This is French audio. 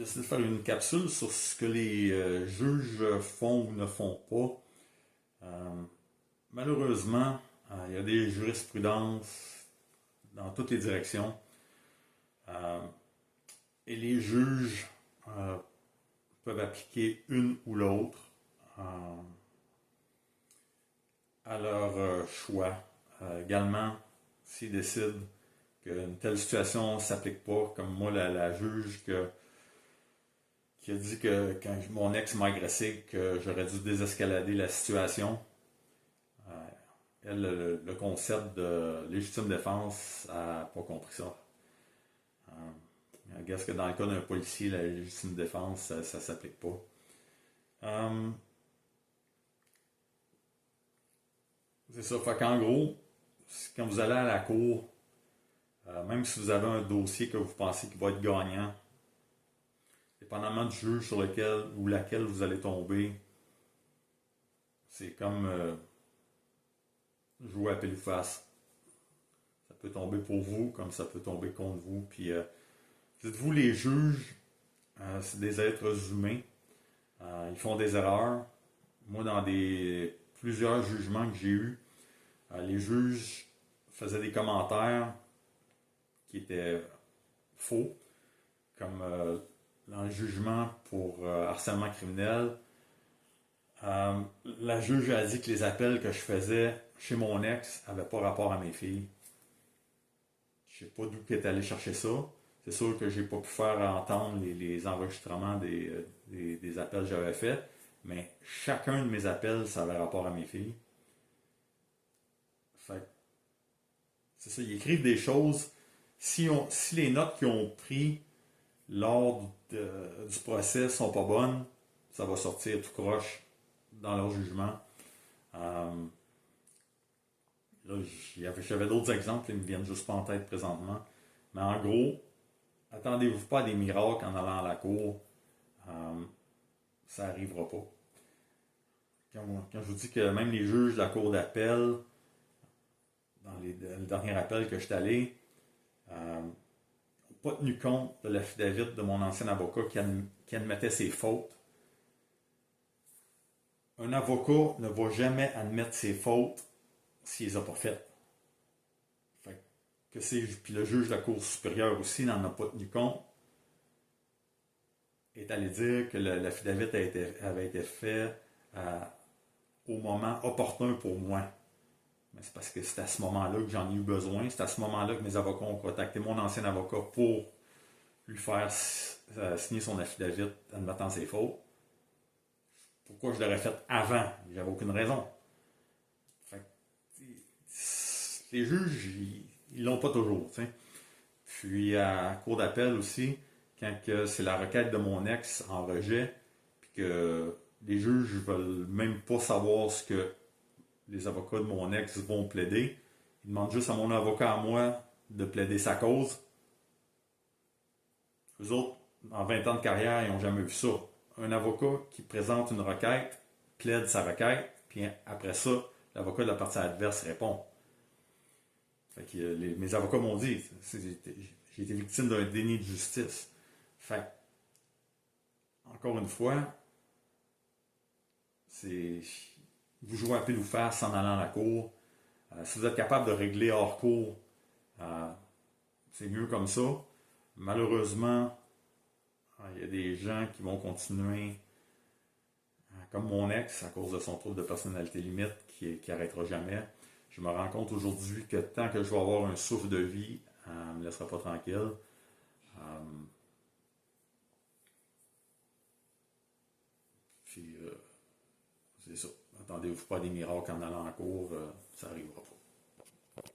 décidé de faire une capsule sur ce que les juges font ou ne font pas. Euh, Malheureusement, il y a des jurisprudences dans toutes les directions euh, et les juges euh, peuvent appliquer une ou l'autre euh, à leur choix. Également, s'ils décident qu'une telle situation ne s'applique pas, comme moi, la juge qui a dit que quand mon ex m'a agressé, que j'aurais dû désescalader la situation. Euh, Elle, le concept de légitime défense, elle n'a pas compris ça. Je guess que dans le cas d'un policier, la légitime défense, ça ne s'applique pas. Euh, c'est ça. Fait qu'en gros, quand vous allez à la cour, même si vous avez un dossier que vous pensez qu'il va être gagnant, dépendamment du juge sur lequel ou laquelle vous allez tomber, c'est comme jouer à pile ou face. Ça peut tomber pour vous comme ça peut tomber contre vous. Puis dites-vous, les juges, c'est des êtres humains. Ils font des erreurs. Moi, dans plusieurs jugements que j'ai eus, les juges faisaient des commentaires qui étaient faux, comme dans le jugement pour harcèlement criminel. La juge a dit que les appels que je faisais chez mon ex n'avaient pas rapport à mes filles. Je sais pas d'où elle est allé chercher ça. C'est sûr que j'ai pas pu faire entendre les enregistrements des appels que j'avais faits, mais chacun de mes appels, ça avait rapport à mes filles. Fait c'est ça, ils écrivent des choses. Si les notes qu'ils ont prises lors du procès sont pas bonnes, ça va sortir tout croche dans leur jugement. Euh, Là, j'avais d'autres exemples qui ne me viennent juste pas en tête présentement. Mais en gros, attendez-vous pas à des miracles en allant à la cour. Euh, Ça n'arrivera pas. Quand je vous dis que même les juges de la cour d'appel, le dernier appel que je suis allé, n'ont pas tenu compte de l'affidavit de mon ancien avocat qui admettait ses fautes. Un avocat ne va jamais admettre ses fautes s'il les a pas faites. Fait puis le juge de la Cour supérieure aussi n'en a pas tenu compte, est allé dire que l'affidavit avait été fait au moment opportun pour moi. Mais c'est parce que c'est à ce moment-là que j'en ai eu besoin. C'est à ce moment-là que mes avocats ont contacté mon ancien avocat pour lui faire signer son affidavit admettant ses fautes. Pourquoi je l'aurais fait avant? J'avais aucune raison. Fait les juges, ils l'ont pas toujours. T'sais. Puis à la cour d'appel aussi, quand c'est la requête de mon ex en rejet, puis que les juges veulent même pas savoir ce que les avocats de mon ex vont plaider, ils demandent juste à mon avocat à moi de plaider sa cause. Eux autres, en 20 ans de carrière, ils n'ont jamais vu ça. Un avocat qui présente une requête, plaide sa requête, puis après ça, l'avocat de la partie adverse répond. Fait que mes avocats m'ont dit, j'ai été victime d'un déni de justice. Fait encore une fois, c'est vous jouez à pile ou face en allant à la cour. Si vous êtes capable de régler hors cour, c'est mieux comme ça. Malheureusement, il y a des gens qui vont continuer, comme mon ex, à cause de son trouble de personnalité limite, qui arrêtera jamais. Je me rends compte aujourd'hui que tant que je vais avoir un souffle de vie, elle ne me laissera pas tranquille. Euh, Puis, c'est ça. Attendez-vous pas à des miracles en allant en cours, ça n'arrivera pas.